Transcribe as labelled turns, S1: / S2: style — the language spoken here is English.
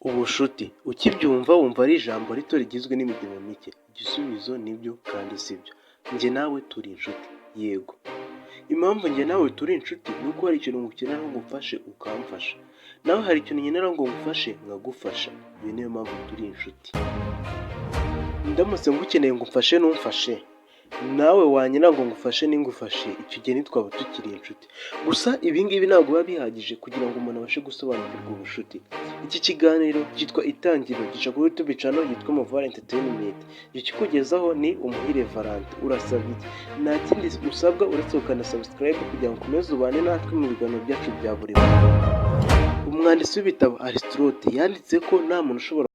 S1: Ubushuti ukibyumva wumva ari ijambo rito rigizwe n'imigemo mike. Igisubizo nibyo kandi sibyo. Njye nawe turi inshuti, yego. Impamvu njye nawe turi inshuti ni uko hari ikintu ngukenera ngo ngufashe ukamfasha, nawe hari ikintu nkenera ngo ngufashe nkagufasha. Iyo niyo mpamvu turi inshuti. Ndamutse ngukeneye ngo umfashe ntumfashe, nawe wanyina ngo ngufashe ningufashe, icyo gihe ntitwaba tukiri inshuti. Gusa ibi ngibi ntabwo biba bihagije kugira ngo umuntu abashe gusobanukirwa ubushuti. Iki kiganiro cyitwa Itangiriro, gica kuri YouTube channel yitwa Muvara Entertainment. Ikikugezaho ni Umuhire Valante. Urasaba iki? Nta kindi usabwa uretse gukanda subscribe kugira ngo ukomeze ubane natwe mu biganiro byacu bya buri munsi. Umwanditsi w'ibitabo Aristote yanditse ko nta muntu ushobora